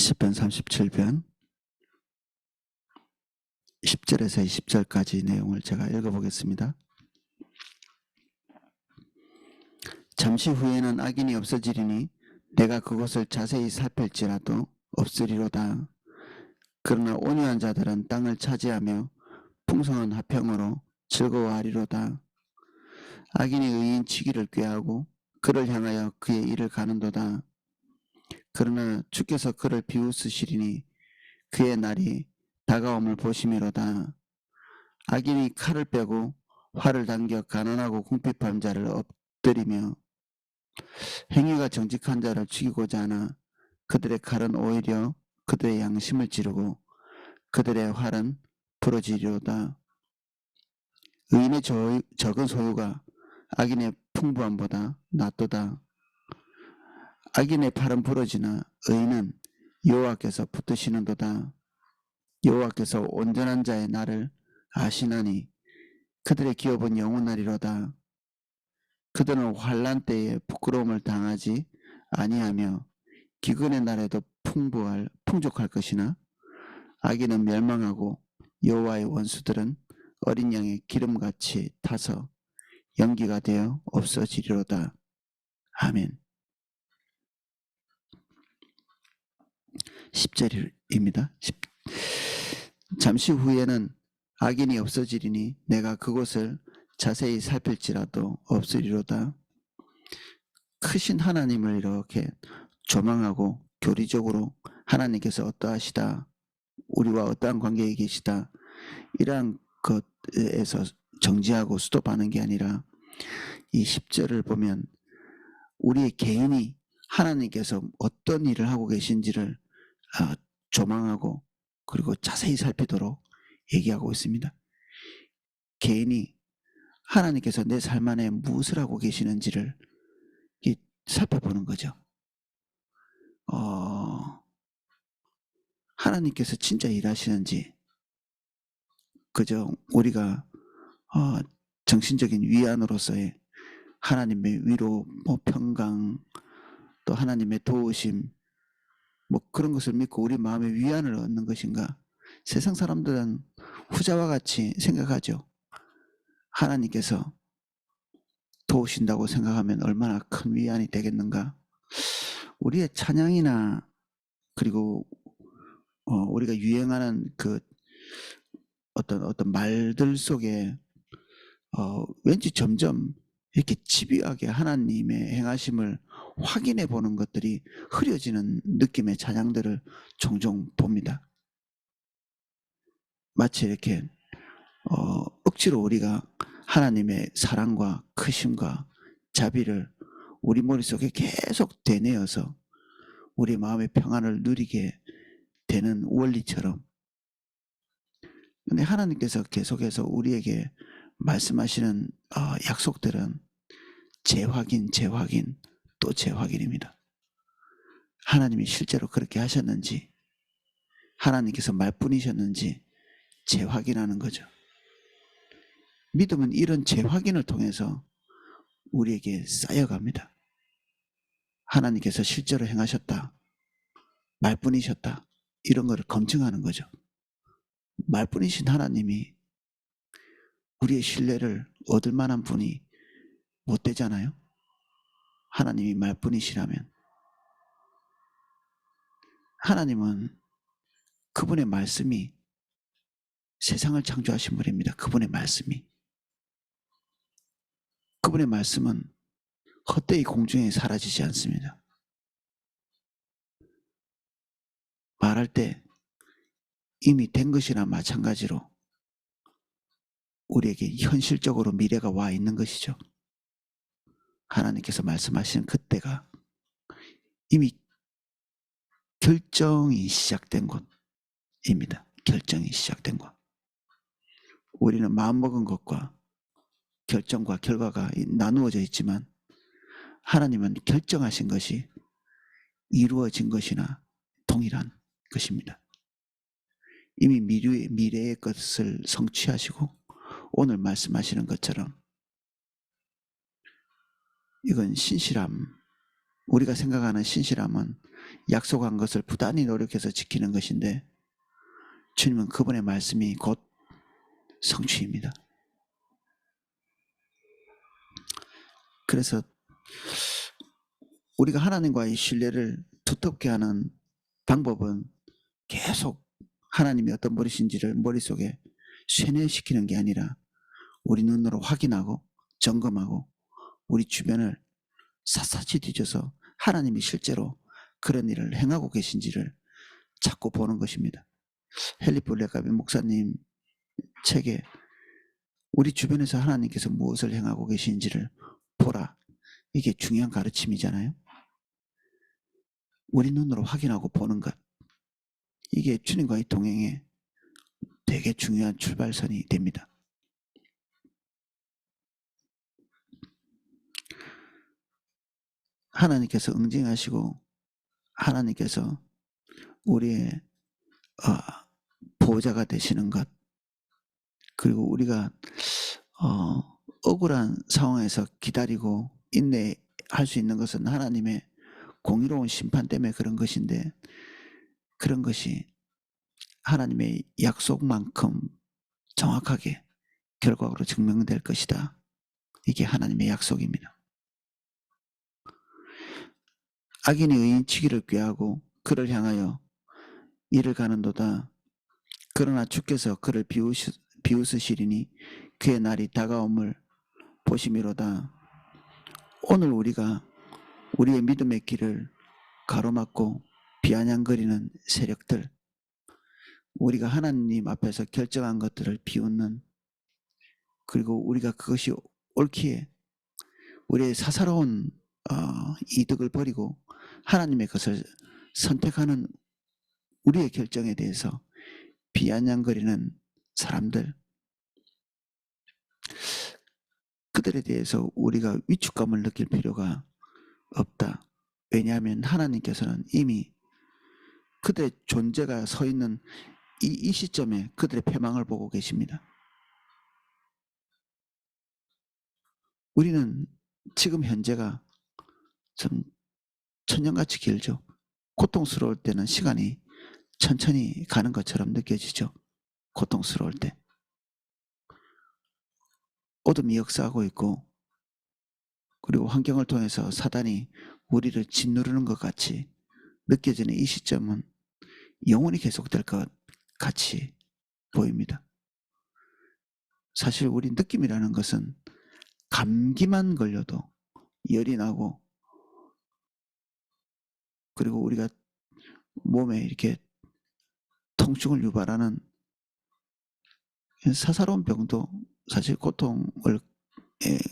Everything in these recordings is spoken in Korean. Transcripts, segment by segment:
시편 37편 10절에서 20절까지 내용을 제가 읽어보겠습니다. 잠시 후에는 악인이 없어지리니 내가 그곳을 자세히 살필지라도 없으리로다. 그러나 온유한 자들은 땅을 차지하며 풍성한 화평으로 즐거워하리로다. 악인이 의인 치기를 꾀하고 그를 향하여 그의 일을 가는도다. 그러나 주께서 그를 비웃으시리니 그의 날이 다가옴을 보심이로다. 악인이 칼을 빼고 활을 당겨 가난하고 궁핍한 자를 엎드리며 행위가 정직한 자를 죽이고자 하나 그들의 칼은 오히려 그들의 양심을 찌르고 그들의 활은 부러지리로다. 의인의 적은 소유가 악인의 풍부함보다 낫도다. 악인의 팔은 부러지나 의인은 여호와께서 붙드시는도다. 여호와께서 온전한 자의 날을 아시나니 그들의 기업은 영원하리로다. 그들은 환난 때에 부끄러움을 당하지 아니하며 기근의 날에도 풍족할 것이나 악인은 멸망하고 여호와의 원수들은 어린 양의 기름같이 타서 연기가 되어 없어지리로다. 아멘. 10절입니다. 잠시 후에는 악인이 없어지리니 내가 그곳을 자세히 살필지라도 없으리로다. 크신 하나님을 이렇게 조망하고 교리적으로 하나님께서 어떠하시다, 우리와 어떠한 관계에 계시다, 이러한 것에서 정지하고 스톱하는 게 아니라 이 10절을 보면 우리의 개인이 하나님께서 어떤 일을 하고 계신지를 조망하고 그리고 자세히 살피도록 얘기하고 있습니다. 개인이 하나님께서 내 삶 안에 무엇을 하고 계시는지를 살펴보는 거죠. 하나님께서 진짜 일하시는지, 그저 우리가 정신적인 위안으로서의 하나님의 위로, 평강, 또 하나님의 도우심, 그런 것을 믿고 우리 마음의 위안을 얻는 것인가? 세상 사람들은 후자와 같이 생각하죠. 하나님께서 도우신다고 생각하면 얼마나 큰 위안이 되겠는가? 우리의 찬양이나 그리고 우리가 유행하는 그 어떤 말들 속에 왠지 점점 이렇게 집요하게 하나님의 행하심을 확인해 보는 것들이 흐려지는 느낌의 찬양들을 종종 봅니다. 마치 이렇게 억지로 우리가 하나님의 사랑과 크심과 자비를 우리 머릿속에 계속 되뇌어서 우리 마음의 평안을 누리게 되는 원리처럼, 근데 하나님께서 계속해서 우리에게 말씀하시는 약속들은 재확인, 또 재확인입니다. 하나님이 실제로 그렇게 하셨는지, 하나님께서 말뿐이셨는지 재확인하는 거죠. 믿음은 이런 재확인을 통해서 우리에게 쌓여갑니다. 하나님께서 실제로 행하셨다, 말뿐이셨다, 이런 것을 검증하는 거죠. 말뿐이신 하나님이 우리의 신뢰를 얻을 만한 분이 못 되잖아요. 하나님이 말뿐이시라면. 하나님은 그분의 말씀이 세상을 창조하신 분입니다. 그분의 말씀은 헛되이 공중에 사라지지 않습니다. 말할 때 이미 된 것이나 마찬가지로 우리에게 현실적으로 미래가 와 있는 것이죠. 하나님께서 말씀하시는 그때가 이미 결정이 시작된 곳입니다. 결정이 시작된 곳. 우리는 마음먹은 것과 결정과 결과가 나누어져 있지만 하나님은 결정하신 것이 이루어진 것이나 동일한 것입니다. 이미 미래의 것을 성취하시고 오늘 말씀하시는 것처럼 이건 신실함, 우리가 생각하는 신실함은 약속한 것을 부단히 노력해서 지키는 것인데 주님은 그분의 말씀이 곧 성취입니다. 그래서 우리가 하나님과의 신뢰를 두텁게 하는 방법은 계속 하나님이 어떤 분이신지를 머릿속에 세뇌시키는 게 아니라 우리 눈으로 확인하고 점검하고 우리 주변을 샅샅이 뒤져서 하나님이 실제로 그런 일을 행하고 계신지를 자꾸 보는 것입니다. 헨리 블랙가비 목사님 책에 우리 주변에서 하나님께서 무엇을 행하고 계신지를 보라. 이게 중요한 가르침이잖아요. 우리 눈으로 확인하고 보는 것. 이게 주님과의 동행에 되게 중요한 출발선이 됩니다. 하나님께서 응징하시고 하나님께서 우리의 보호자가 되시는 것, 그리고 우리가 억울한 상황에서 기다리고 인내할 수 있는 것은 하나님의 공의로운 심판 때문에 그런 것인데, 그런 것이 하나님의 약속만큼 정확하게 결과로 증명될 것이다. 이게 하나님의 약속입니다. 악인이 의인치기를 꾀하고 그를 향하여 이를 가는도다. 그러나 주께서 그를 비웃으시리니 그의 날이 다가옴을 보심이로다. 오늘 우리가 우리의 믿음의 길을 가로막고 비아냥거리는 세력들, 우리가 하나님 앞에서 결정한 것들을 비웃는, 그리고 우리가 그것이 옳기에 우리의 사사로운 이득을 버리고 하나님의 것을 선택하는 우리의 결정에 대해서 비아냥거리는 사람들, 그들에 대해서 우리가 위축감을 느낄 필요가 없다. 왜냐하면 하나님께서는 이미 그들의 존재가 서 있는 이 시점에 그들의 패망을 보고 계십니다. 우리는 지금 현재가 참 천년같이 길죠. 고통스러울 때는 시간이 천천히 가는 것처럼 느껴지죠. 고통스러울 때. 어둠이 역사하고 있고, 그리고 환경을 통해서 사단이 우리를 짓누르는 것 같이 느껴지는 이 시점은 영원히 계속될 것 같이 보입니다. 사실 우리 느낌이라는 것은 감기만 걸려도 열이 나고, 그리고 우리가 몸에 이렇게 통증을 유발하는 사사로운 병도 사실 고통을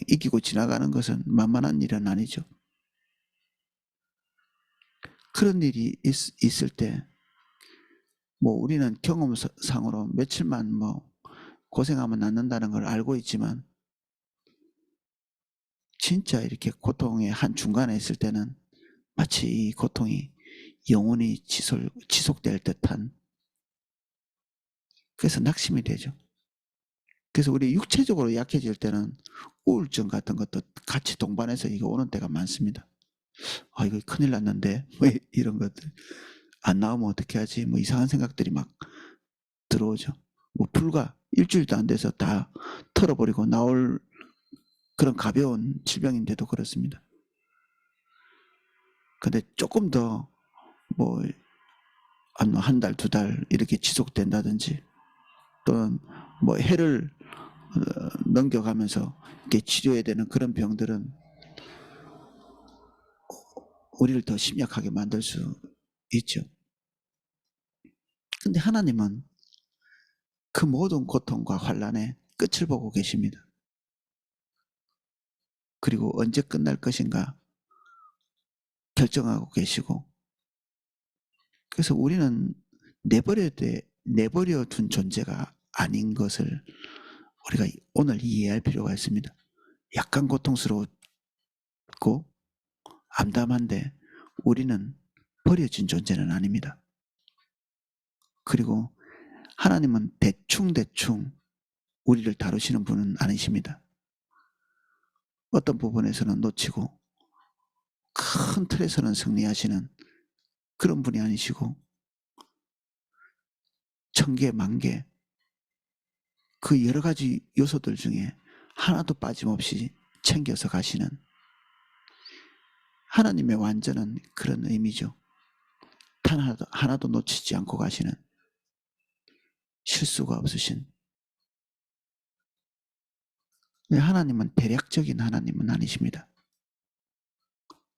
이기고 지나가는 것은 만만한 일은 아니죠. 그런 일이 있을 때 뭐 우리는 경험상으로 며칠만 뭐 고생하면 낫는다는 걸 알고 있지만, 진짜 이렇게 고통의 한 중간에 있을 때는 마치 이 고통이 영원히 지속될 듯한, 그래서 낙심이 되죠. 그래서 우리 육체적으로 약해질 때는 우울증 같은 것도 같이 동반해서 이거 오는 때가 많습니다. 아, 이거 큰일 났는데 왜 이런 것들 안 나오면 어떻게 하지, 뭐 이상한 생각들이 막 들어오죠. 뭐 불과 일주일도 안 돼서 다 털어버리고 나올 그런 가벼운 질병인데도 그렇습니다. 근데 조금 더 뭐 한 달, 두 달 이렇게 지속된다든지, 또는 뭐 해를 넘겨가면서 이렇게 치료해야 되는 그런 병들은 우리를 더 심약하게 만들 수 있죠. 근데 하나님은 그 모든 고통과 환난의 끝을 보고 계십니다. 그리고 언제 끝날 것인가 결정하고 계시고, 그래서 우리는 내버려 둔 존재가 아닌 것을 우리가 오늘 이해할 필요가 있습니다. 약간 고통스럽고 암담한데 우리는 버려진 존재는 아닙니다. 그리고 하나님은 대충 우리를 다루시는 분은 아니십니다. 어떤 부분에서는 놓치고 큰 큰 틀에서는 승리하시는 그런 분이 아니시고 천개 만개 그 여러 가지 요소들 중에 하나도 빠짐없이 챙겨서 가시는 하나님의 완전한 그런 의미죠. 단 하나도 놓치지 않고 가시는 실수가 없으신. 하나님은 대략적인 하나님은 아니십니다.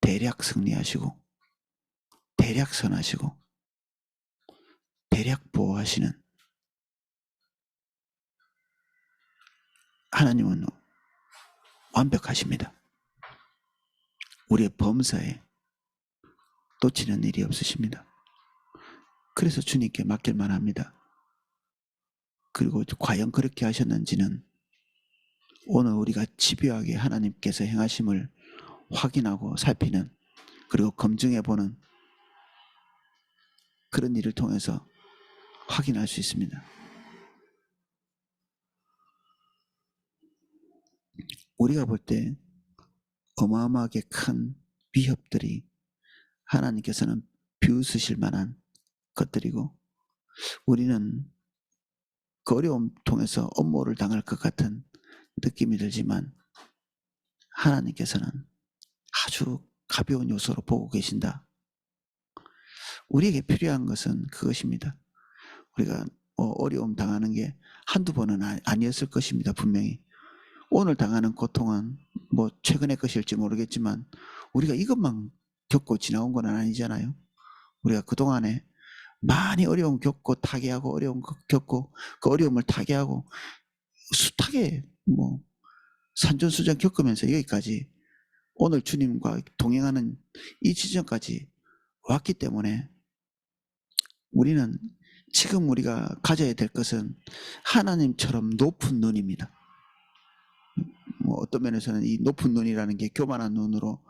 대략 승리하시고 대략 선하시고 대략 보호하시는 하나님은 완벽하십니다. 우리의 범사에 놓치는 일이 없으십니다. 그래서 주님께 맡길만 합니다. 그리고 과연 그렇게 하셨는지는 오늘 우리가 집요하게 하나님께서 행하심을 확인하고 살피는 그리고 검증해보는 그런 일을 통해서 확인할 수 있습니다. 우리가 볼 때 어마어마하게 큰 위협들이 하나님께서는 비웃으실 만한 것들이고 우리는 그 어려움 통해서 업무를 당할 것 같은 느낌이 들지만 하나님께서는 아주 가벼운 요소로 보고 계신다. 우리에게 필요한 것은 그것입니다. 우리가 어려움 당하는 게 한두 번은 아니었을 것입니다. 분명히. 오늘 당하는 고통은 최근의 것일지 모르겠지만 우리가 이것만 겪고 지나온 건 아니잖아요. 우리가 그동안에 많이 어려움 겪고 타개하고 어려움 겪고 그 어려움을 타개하고 숱하게 산전수전 겪으면서 여기까지 오늘 주님과 동행하는 이 지점까지 왔기 때문에 우리는 지금 우리가 가져야 될 것은 하나님처럼 높은 눈입니다. 어떤 면에서는 이 높은 눈이라는 게 교만한 눈으로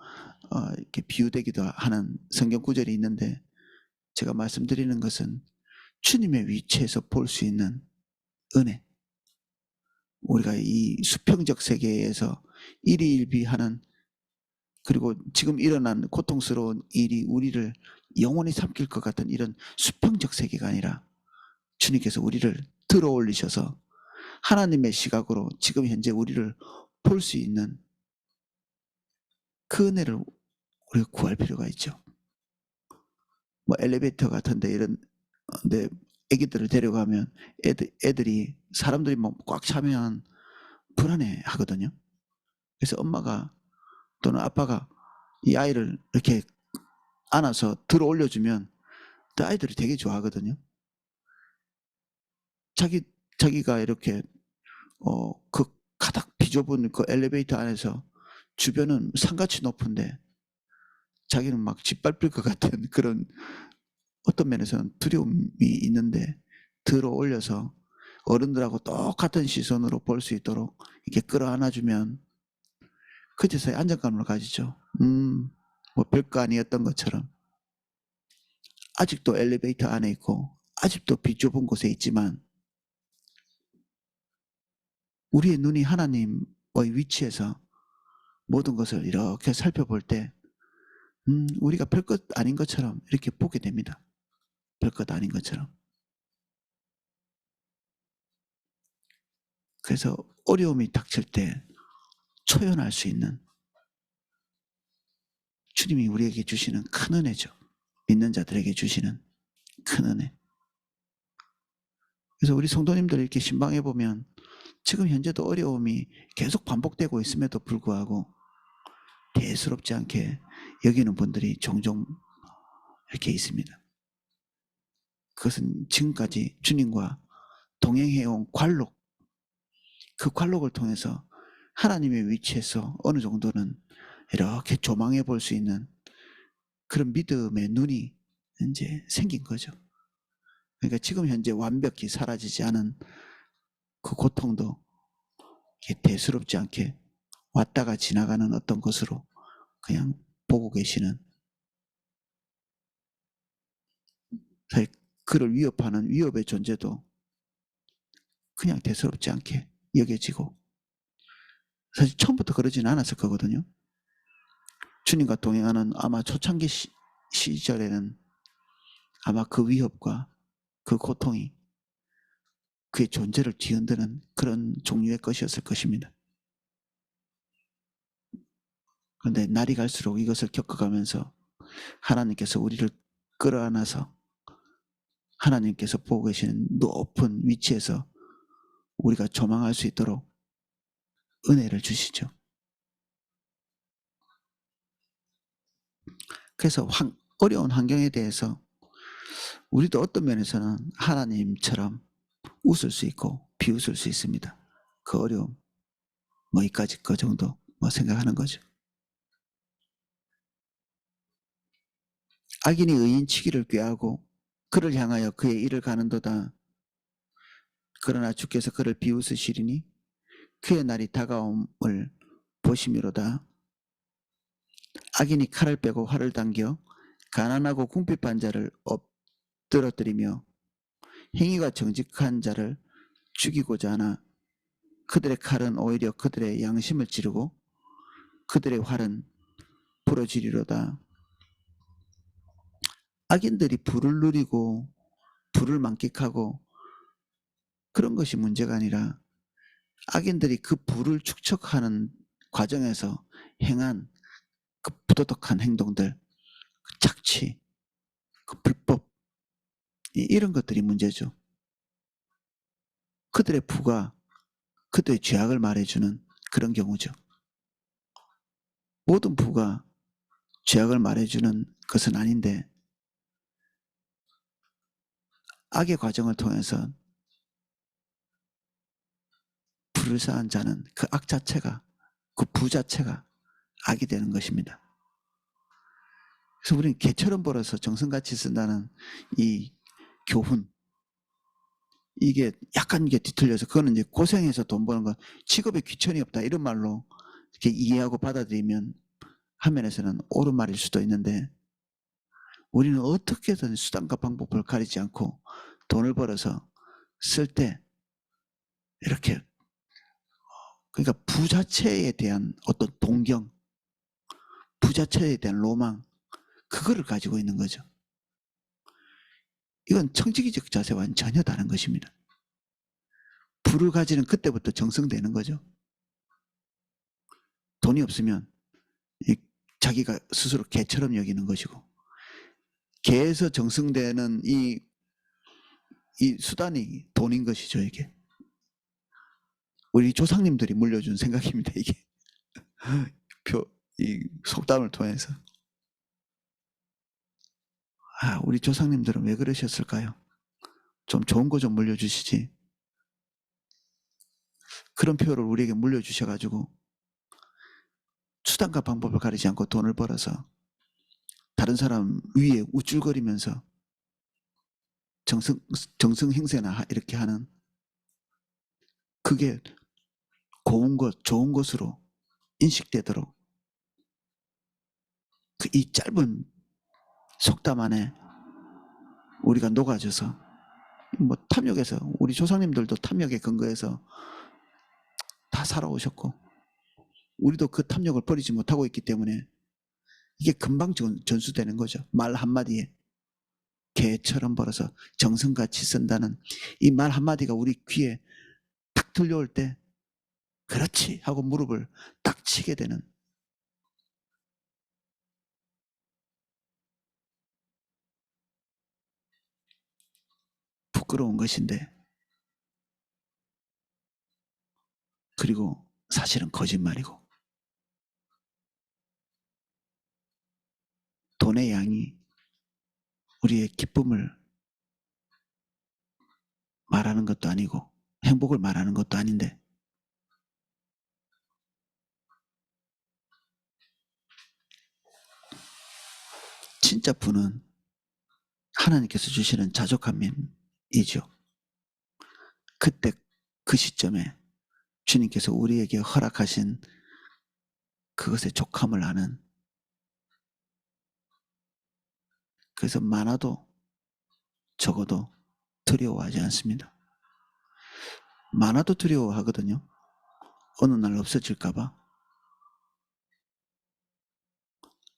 이렇게 비유되기도 하는 성경 구절이 있는데 제가 말씀드리는 것은 주님의 위치에서 볼 수 있는 은혜. 우리가 이 수평적 세계에서 일희일비하는 그리고 지금 일어난 고통스러운 일이 우리를 영원히 삼킬 것 같은 이런 수평적 세계가 아니라 주님께서 우리를 들어 올리셔서 하나님의 시각으로 지금 현재 우리를 볼 수 있는 그 은혜를 우리가 구할 필요가 있죠. 엘리베이터 같은데 이런 데 애기들을 데려가면 애들이 사람들이 꽉 차면 불안해 하거든요. 그래서 엄마가 또는 아빠가 이 아이를 이렇게 안아서 들어 올려주면 그 아이들이 되게 좋아하거든요. 자기가 이렇게 그 가닥 비좁은 그 엘리베이터 안에서 주변은 산같이 높은데 자기는 막 짓밟힐 것 같은 그런 어떤 면에서는 두려움이 있는데 들어 올려서 어른들하고 똑같은 시선으로 볼 수 있도록 이렇게 끌어안아주면 그제서야 안정감을 가지죠. 별거 아니었던 것처럼. 아직도 엘리베이터 안에 있고 아직도 비좁은 곳에 있지만 우리의 눈이 하나님의 위치에서 모든 것을 이렇게 살펴볼 때 우리가 별것 아닌 것처럼 이렇게 보게 됩니다. 별것 아닌 것처럼. 그래서 어려움이 닥칠 때 초연할 수 있는 주님이 우리에게 주시는 큰 은혜죠. 믿는 자들에게 주시는 큰 은혜. 그래서 우리 성도님들 이렇게 신방해 보면 지금 현재도 어려움이 계속 반복되고 있음에도 불구하고 대수롭지 않게 여기는 분들이 종종 이렇게 있습니다. 그것은 지금까지 주님과 동행해온 관록, 그 관록을 통해서 하나님의 위치에서 어느 정도는 이렇게 조망해 볼 수 있는 그런 믿음의 눈이 이제 생긴 거죠. 그러니까 지금 현재 완벽히 사라지지 않은 그 고통도 대수롭지 않게 왔다가 지나가는 어떤 것으로 그냥 보고 계시는, 사실 그를 위협하는 위협의 존재도 그냥 대수롭지 않게 여겨지고, 사실 처음부터 그러지는 않았을 거거든요. 주님과 동행하는 아마 초창기 시절에는 아마 그 위협과 그 고통이 그의 존재를 뒤흔드는 그런 종류의 것이었을 것입니다. 그런데 날이 갈수록 이것을 겪어가면서 하나님께서 우리를 끌어안아서 하나님께서 보고 계시는 높은 위치에서 우리가 조망할 수 있도록 은혜를 주시죠. 그래서 어려운 환경에 대해서 우리도 어떤 면에서는 하나님처럼 웃을 수 있고 비웃을 수 있습니다. 그 어려움, 뭐 이까짓 거 정도 뭐 생각하는 거죠. 악인이 의인 치기를 꾀하고 그를 향하여 그의 일을 가는도다. 그러나 주께서 그를 비웃으시리니 그의 날이 다가옴을 보심이로다. 악인이 칼을 빼고 활을 당겨 가난하고 궁핍한 자를 엎드러뜨리며 행위가 정직한 자를 죽이고자 하나 그들의 칼은 오히려 그들의 양심을 찌르고 그들의 활은 부러지리로다. 악인들이 불을 누리고 불을 만끽하고 그런 것이 문제가 아니라 악인들이 그 불을 축적하는 과정에서 행한 그 부도덕한 행동들, 그 착취, 그 불법, 이런 것들이 문제죠. 그들의 부가 그들의 죄악을 말해주는 그런 경우죠. 모든 부가 죄악을 말해주는 것은 아닌데 악의 과정을 통해서 불을 쌓은 자는 그 악 자체가, 그 부 자체가 악이 되는 것입니다. 그래서 우리는 개처럼 벌어서 정성같이 쓴다는 이 교훈, 이게 약간 이게 뒤틀려서 그거는 이제 고생해서 돈 버는 건 직업에 귀천이 없다 이런 말로 이렇게 이해하고 받아들이면 한면에서는 옳은 말일 수도 있는데 우리는 어떻게든 수단과 방법을 가리지 않고 돈을 벌어서 쓸 때 이렇게 그러니까 부 자체에 대한 어떤 동경, 부 자체에 대한 로망 그거를 가지고 있는 거죠. 이건 청지기적 자세와는 전혀 다른 것입니다. 부를 가지는 그때부터 정성되는 거죠. 돈이 없으면 자기가 스스로 개처럼 여기는 것이고 개에서 정성되는 이 수단이 돈인 것이죠. 이게 우리 조상님들이 물려준 생각입니다. 이게 이 속담을 통해서 우리 조상님들은 왜 그러셨을까요? 좀 좋은 거 좀 물려주시지. 그런 표를 우리에게 물려주셔가지고 수단과 방법을 가리지 않고 돈을 벌어서 다른 사람 위에 우쭐거리면서 정승행세나 이렇게 하는 그게 고운 것, 좋은 것으로 인식되도록 이 짧은 속담 안에 우리가 녹아져서 뭐 탐욕에서 우리 조상님들도 탐욕에 근거해서 다 살아오셨고 우리도 그 탐욕을 버리지 못하고 있기 때문에 이게 금방 전수되는 거죠. 말 한마디에 개처럼 벌어서 정성같이 쓴다는 이 말 한마디가 우리 귀에 탁 들려올 때 그렇지 하고 무릎을 딱 치게 되는 부끄러운 것인데 그리고 사실은 거짓말이고 돈의 양이 우리의 기쁨을 말하는 것도 아니고 행복을 말하는 것도 아닌데 진짜 부는 하나님께서 주시는 자족함이죠. 그때 그 시점에 주님께서 우리에게 허락하신 그것의 족함을 아는 그래서 많아도 적어도 두려워하지 않습니다. 많아도 두려워하거든요. 어느 날 없어질까 봐.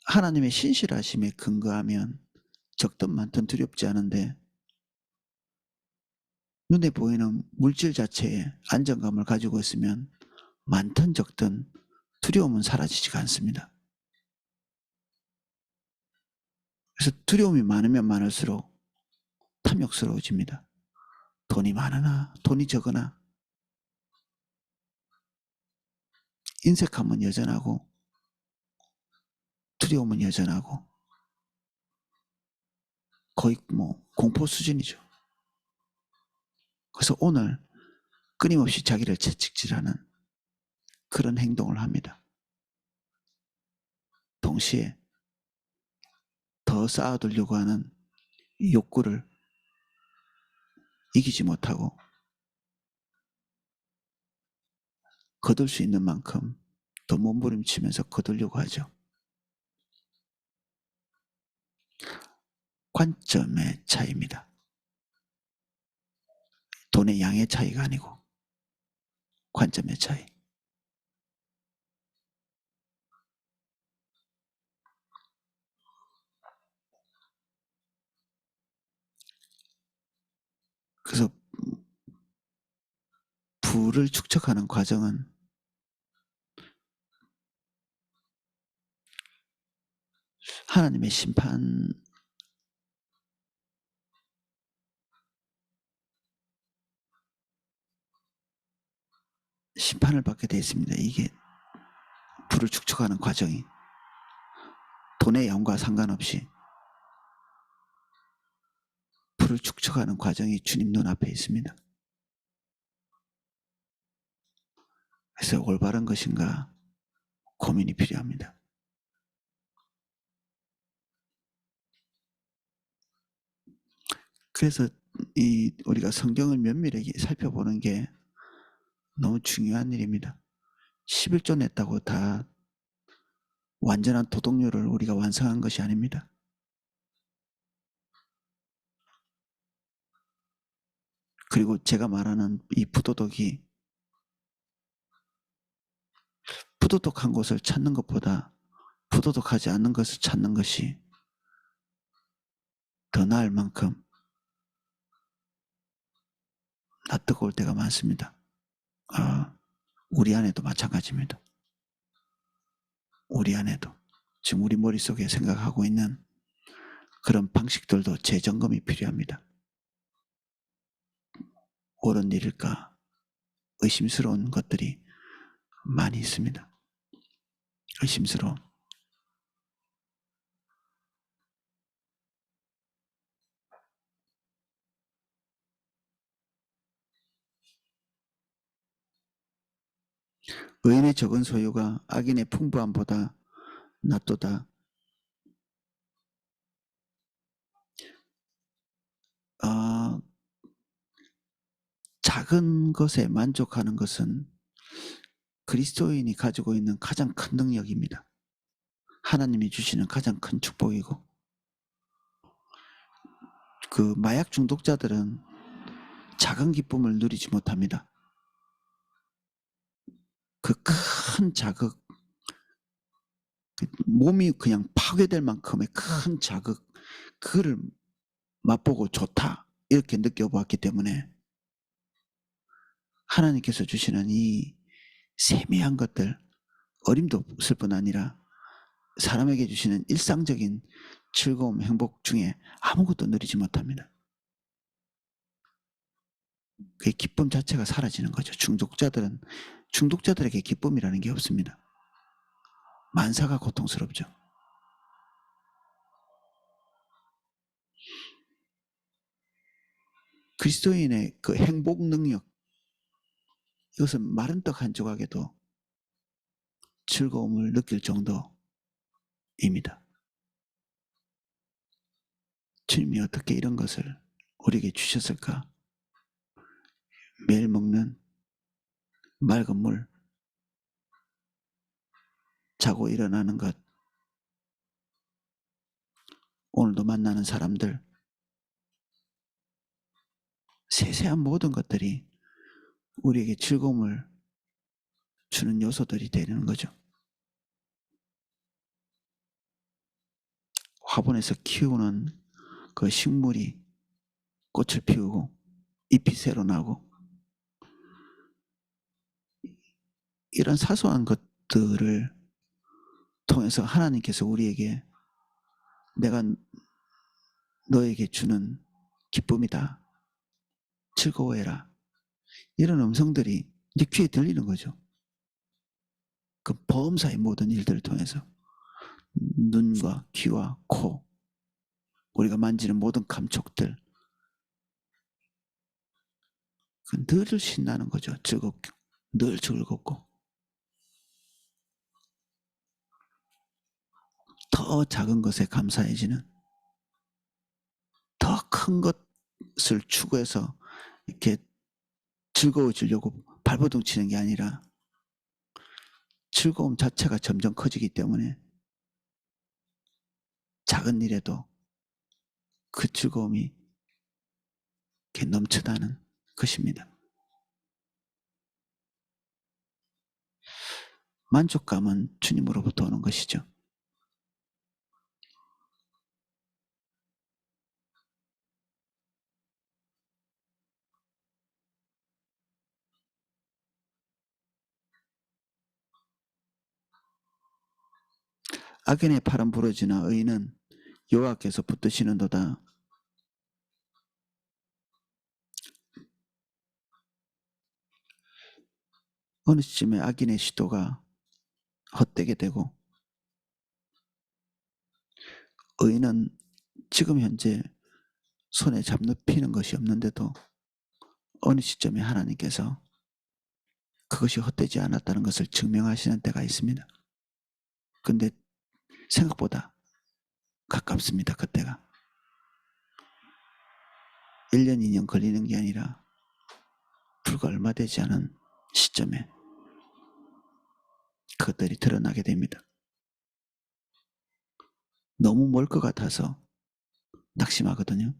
하나님의 신실하심에 근거하면 적든 많든 두렵지 않은데 눈에 보이는 물질 자체에 안정감을 가지고 있으면 많든 적든 두려움은 사라지지가 않습니다. 그래서 두려움이 많으면 많을수록 탐욕스러워집니다. 돈이 많으나 돈이 적으나 인색함은 여전하고 두려움은 여전하고 거의 공포 수준이죠. 그래서 오늘 끊임없이 자기를 채찍질하는 그런 행동을 합니다. 동시에 더 쌓아두려고 하는 욕구를 이기지 못하고 거둘 수 있는 만큼 더 몸부림치면서 거두려고 하죠. 관점의 차이입니다. 돈의 양의 차이가 아니고 관점의 차이. 그래서 부를 축적하는 과정은 하나님의 심판을 받게 되어 있습니다. 이게 부를 축적하는 과정이 돈의 양과 상관없이 부를 축적하는 과정이 주님 눈앞에 있습니다. 그래서 올바른 것인가 고민이 필요합니다. 그래서 우리가 성경을 면밀하게 살펴보는 게 너무 중요한 일입니다. 11조 냈다고 다 완전한 도덕률을 우리가 완성한 것이 아닙니다. 그리고 제가 말하는 이 부도덕이 부도덕한 곳을 찾는 것보다 부도덕하지 않는 것을 찾는 것이 더 나을 만큼 낯뜨거울 때가 많습니다. 우리 안에도 마찬가지입니다. 우리 안에도 지금 우리 머릿속에 생각하고 있는 그런 방식들도 재점검이 필요합니다. 옳은 일일까 의심스러운 것들이 많이 있습니다. 의심스러운. 의인의 적은 소유가 악인의 풍부함보다 낫도다. 작은 것에 만족하는 것은 그리스도인이 가지고 있는 가장 큰 능력입니다. 하나님이 주시는 가장 큰 축복이고, 그 마약 중독자들은 작은 기쁨을 누리지 못합니다. 그 큰 자극, 몸이 그냥 파괴될 만큼의 큰 자극, 그거를 맛보고 좋다 이렇게 느껴보았기 때문에 하나님께서 주시는 이 세미한 것들, 어림도 없을 뿐 아니라 사람에게 주시는 일상적인 즐거움, 행복 중에 아무것도 누리지 못합니다. 그 기쁨 자체가 사라지는 거죠. 중독자들에게 기쁨이라는 게 없습니다. 만사가 고통스럽죠. 그리스도인의 그 행복 능력, 이것은 마른 떡 한 조각에도 즐거움을 느낄 정도입니다. 주님이 어떻게 이런 것을 우리에게 주셨을까? 매일 먹는 맑은 물, 자고 일어나는 것, 오늘도 만나는 사람들, 세세한 모든 것들이 우리에게 즐거움을 주는 요소들이 되는 거죠. 화분에서 키우는 그 식물이 꽃을 피우고 잎이 새로 나고, 이런 사소한 것들을 통해서 하나님께서 우리에게 내가 너에게 주는 기쁨이다, 즐거워해라, 이런 음성들이 이제 귀에 들리는 거죠. 그 범사의 모든 일들을 통해서 눈과 귀와 코, 우리가 만지는 모든 감촉들, 늘 신나는 거죠. 즐겁고, 늘 즐겁고. 더 작은 것에 감사해지는, 더 큰 것을 추구해서 이렇게 즐거워지려고 발버둥 치는 게 아니라 즐거움 자체가 점점 커지기 때문에 작은 일에도 그 즐거움이 이렇게 넘쳐나는 것입니다. 만족감은 주님으로부터 오는 것이죠. 악인의 팔은 부러지나 의인은 여호와께서 붙드시는도다. 어느 시점에 악인의 시도가 헛되게 되고, 의인은 지금 현재 손에 잡눕히는 것이 없는데도 어느 시점에 하나님께서 그것이 헛되지 않았다는 것을 증명하시는 때가 있습니다. 근데 생각보다 가깝습니다. 그때가 1년 2년 걸리는 게 아니라 불과 얼마 되지 않은 시점에 그것들이 드러나게 됩니다. 너무 멀 것 같아서 낙심하거든요.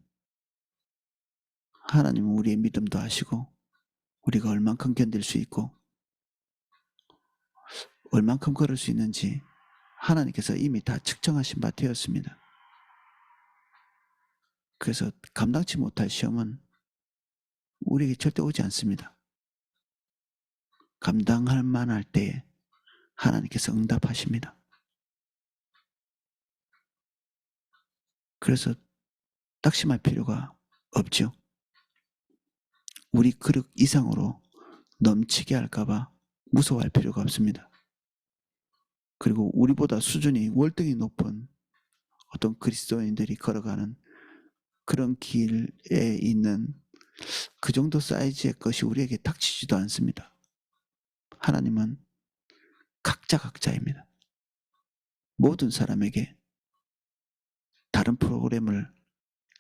하나님은 우리의 믿음도 아시고 우리가 얼만큼 견딜 수 있고 얼만큼 걸을 수 있는지 하나님께서 이미 다 측정하신 바 되었습니다. 그래서 감당치 못할 시험은 우리에게 절대 오지 않습니다. 감당할 만할 때에 하나님께서 응답하십니다. 그래서 낙심할 필요가 없죠. 우리 그릇 이상으로 넘치게 할까봐 무서워할 필요가 없습니다. 그리고 우리보다 수준이 월등히 높은 어떤 그리스도인들이 걸어가는 그런 길에 있는 그 정도 사이즈의 것이 우리에게 닥치지도 않습니다. 하나님은 각자입니다. 모든 사람에게 다른 프로그램을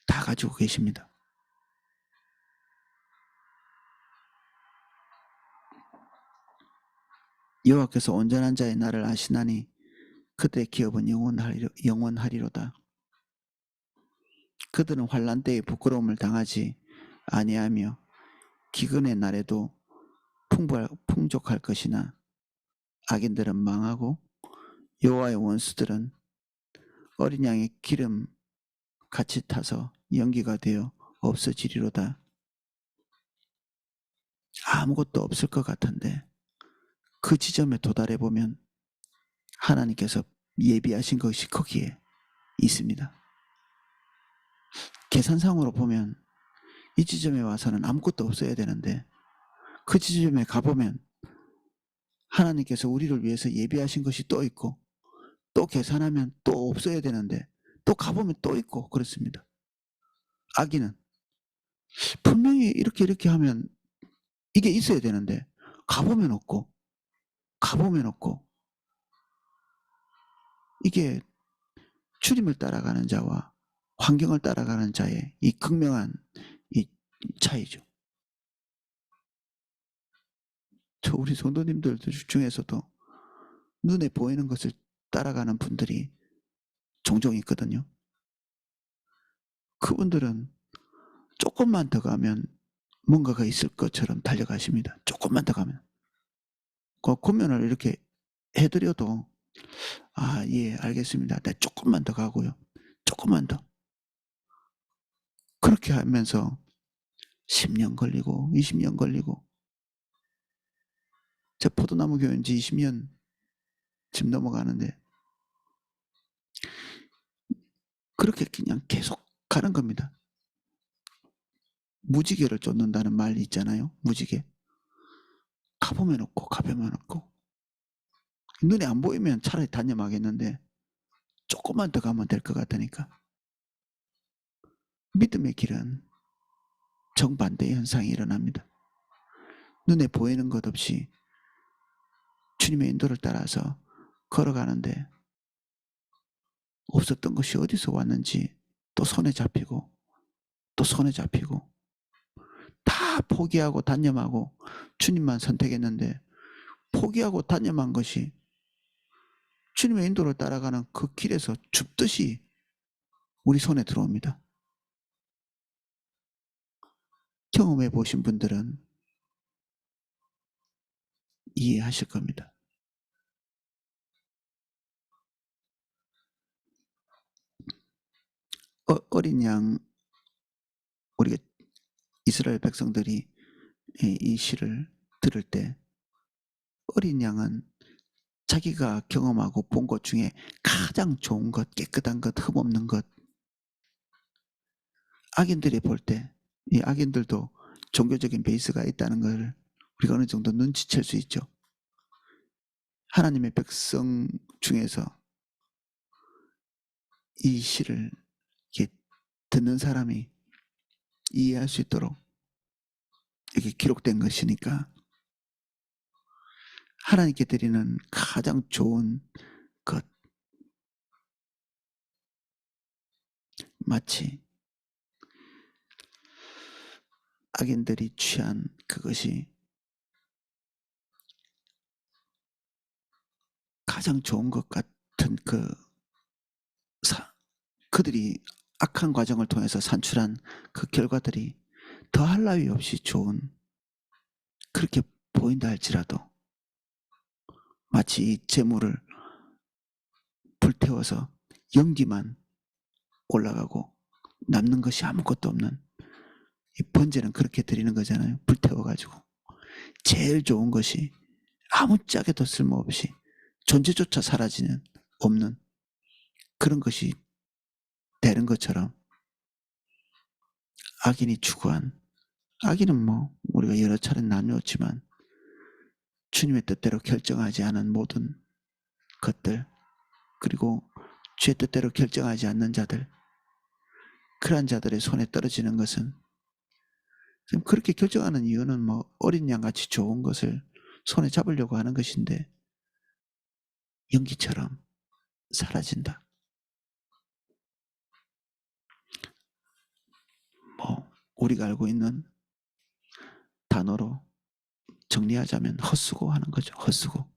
다 가지고 계십니다. 여호와께서 온전한 자의 날을 아시나니 그들의 기업은 영원하리로다. 그들은 환난 때에 부끄러움을 당하지 아니하며 기근의 날에도 풍족할 것이나 악인들은 망하고 여호와의 원수들은 어린 양의 기름 같이 타서 연기가 되어 없어지리로다. 아무것도 없을 것 같은데 그 지점에 도달해 보면 하나님께서 예비하신 것이 거기에 있습니다. 계산상으로 보면 이 지점에 와서는 아무것도 없어야 되는데 그 지점에 가보면 하나님께서 우리를 위해서 예비하신 것이 또 있고 또 계산하면 또 없어야 되는데 또 가보면 또 있고 그렇습니다. 악인은 분명히 이렇게 하면 이게 있어야 되는데 가보면 없고 이게 주님을 따라가는 자와 환경을 따라가는 자의 이 극명한 이 차이죠. 우리 성도님들 중에서도 눈에 보이는 것을 따라가는 분들이 종종 있거든요. 그분들은 조금만 더 가면 뭔가가 있을 것처럼 달려가십니다. 조금만 더 가면. 그 고면을 이렇게 해드려도 예, 알겠습니다. 네, 조금만 더 가고요. 조금만 더. 그렇게 하면서 10년 걸리고 20년 걸리고, 저 포도나무 교회인 지 20년 지금 넘어가는데 그렇게 그냥 계속 가는 겁니다. 무지개를 쫓는다는 말이 있잖아요. 무지개. 가보면 없고 가보면 없고, 눈에 안 보이면 차라리 단념하겠는데 조금만 더 가면 될 것 같으니까. 믿음의 길은 정반대 현상이 일어납니다. 눈에 보이는 것 없이 주님의 인도를 따라서 걸어가는데 없었던 것이 어디서 왔는지 또 손에 잡히고 또 손에 잡히고, 다 포기하고 단념하고 주님만 선택했는데 포기하고 단념한 것이 주님의 인도를 따라가는 그 길에서 줍듯이 우리 손에 들어옵니다. 경험해 보신 분들은 이해하실 겁니다. 어린 양, 우리가 이스라엘 백성들이 이 시를 들을 때 어린 양은 자기가 경험하고 본 것 중에 가장 좋은 것, 깨끗한 것, 흠없는 것, 악인들이 볼 때 이 악인들도 종교적인 베이스가 있다는 걸 우리가 어느 정도 눈치챌 수 있죠. 하나님의 백성 중에서 이 시를 이렇게 듣는 사람이 이해할 수 있도록 이렇게 기록된 것이니까 하나님께 드리는 가장 좋은 것, 마치 악인들이 취한 그것이 가장 좋은 것 같은 그들이 악한 과정을 통해서 산출한 그 결과들이 더할 나위 없이 좋은, 그렇게 보인다 할지라도 마치 이 재물을 불태워서 연기만 올라가고 남는 것이 아무것도 없는, 이 번제는 그렇게 드리는 거잖아요. 불태워가지고 제일 좋은 것이 아무짝에도 쓸모없이 존재조차 사라지는, 없는 그런 것이 되는 것처럼 악인이 추구한, 악인은 뭐 우리가 여러 차례 나누었지만 주님의 뜻대로 결정하지 않은 모든 것들, 그리고 주의 뜻대로 결정하지 않는 자들, 그러한 자들의 손에 떨어지는 것은, 지금 그렇게 결정하는 이유는 뭐 어린 양같이 좋은 것을 손에 잡으려고 하는 것인데 연기처럼 사라진다. 뭐 우리가 알고 있는 단어로 정리하자면 헛수고 하는 거죠. 헛수고.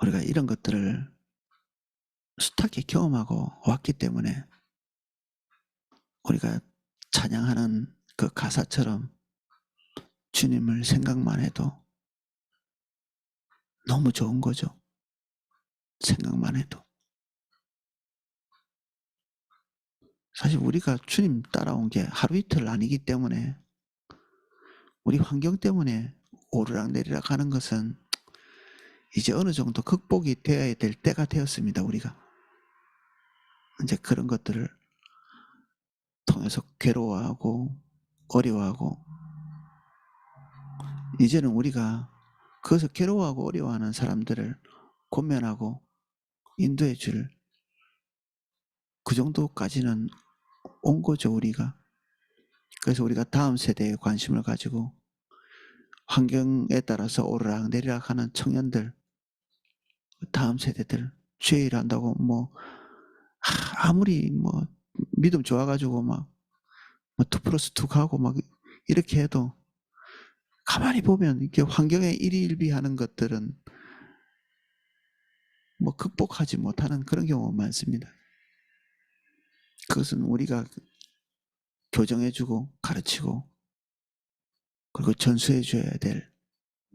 우리가 이런 것들을 숱하게 경험하고 왔기 때문에 우리가 찬양하는 그 가사처럼 주님을 생각만 해도 너무 좋은 거죠. 생각만 해도. 사실 우리가 주님 따라온 게 하루 이틀 아니기 때문에, 우리 환경 때문에 오르락내리락 하는 것은 이제 어느 정도 극복이 되어야 될 때가 되었습니다. 우리가 이제 그런 것들을 통해서 괴로워하고 어려워하고, 이제는 우리가 그것을 괴로워하고 어려워하는 사람들을 권면하고 인도해 줄 그 정도까지는 온 거죠, 우리가. 그래서 우리가 다음 세대에 관심을 가지고 환경에 따라서 오르락내리락 하는 청년들, 다음 세대들, 죄일 한다고 뭐 아무리 뭐 믿음 좋아가지고 막 2+2 가고 막 이렇게 해도 가만히 보면 이렇게 환경에 일희일비하는 것들은 뭐 극복하지 못하는 그런 경우가 많습니다. 그것은 우리가 교정해주고 가르치고 그리고 전수해줘야 될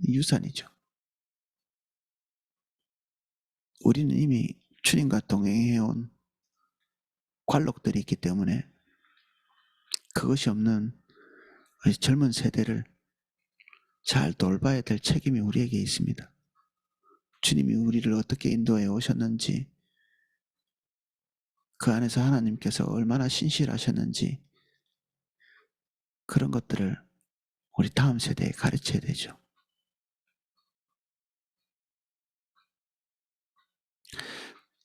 유산이죠. 우리는 이미 주님과 동행해온 관록들이 있기 때문에 그것이 없는 젊은 세대를 잘 돌봐야 될 책임이 우리에게 있습니다. 주님이 우리를 어떻게 인도해 오셨는지, 그 안에서 하나님께서 얼마나 신실하셨는지, 그런 것들을 우리 다음 세대에 가르쳐야 되죠.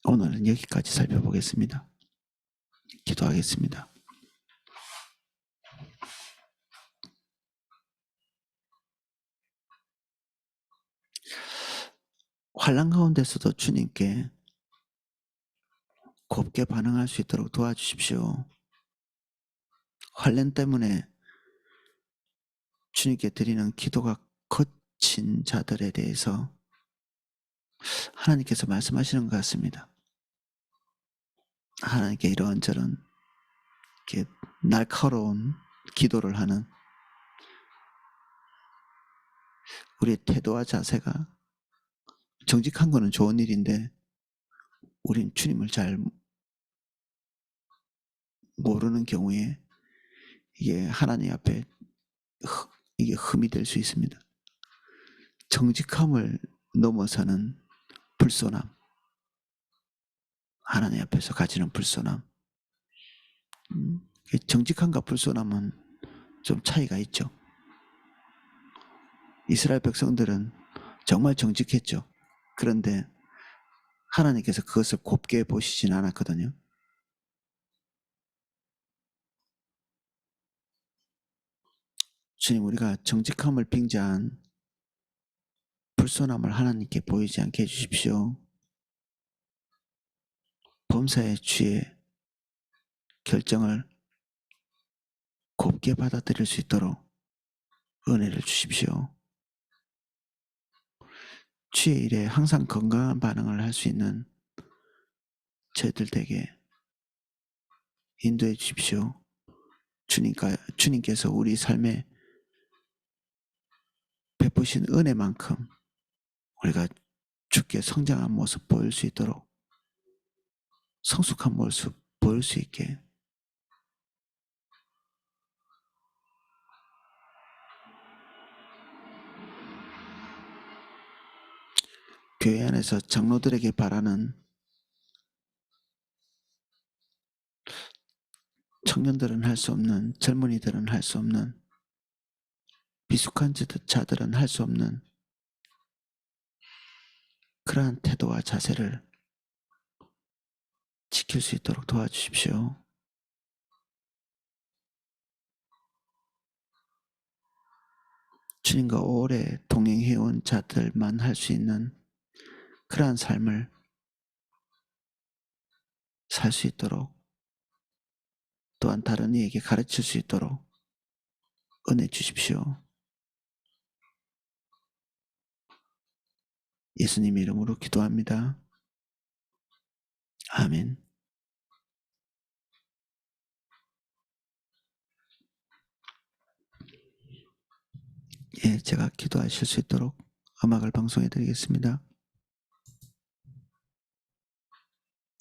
오늘은 여기까지 살펴보겠습니다. 기도하겠습니다. 환난 가운데서도 주님께 곱게 반응할 수 있도록 도와주십시오. 환난 때문에 주님께 드리는 기도가 거친 자들에 대해서 하나님께서 말씀하시는 것 같습니다. 하나님께 이런저런 이렇게 날카로운 기도를 하는 우리의 태도와 자세가, 정직한 거는 좋은 일인데 우린 주님을 잘 모르는 경우에 이게 하나님 앞에 이게 흠이 될 수 있습니다. 정직함을 넘어서는 불손함, 하나님 앞에서 가지는 불손함. 정직함과 불손함은 좀 차이가 있죠. 이스라엘 백성들은 정말 정직했죠. 그런데 하나님께서 그것을 곱게 보시진 않았거든요. 주님, 우리가 정직함을 빙자한 불손함을 하나님께 보이지 않게 해주십시오. 범사에 취해 결정을 곱게 받아들일 수 있도록 은혜를 주십시오. 주의 일에 항상 건강한 반응을 할 수 있는 저희들에게 인도해 주십시오. 주님께서 우리 삶에 베푸신 은혜만큼 우리가 주께 성장한 모습 보일 수 있도록, 성숙한 모습 보일 수 있게 교회 안에서 장로들에게 바라는, 청년들은 할 수 없는, 젊은이들은 할 수 없는, 미숙한 자들은 할 수 없는 그러한 태도와 자세를 지킬 수 있도록 도와주십시오. 주님과 오래 동행해온 자들만 할 수 있는 그러한 삶을 살 수 있도록, 또한 다른 이에게 가르칠 수 있도록 은혜 주십시오. 예수님 이름으로 기도합니다. 아멘. 예, 제가 기도하실 수 있도록 음악을 방송해 드리겠습니다.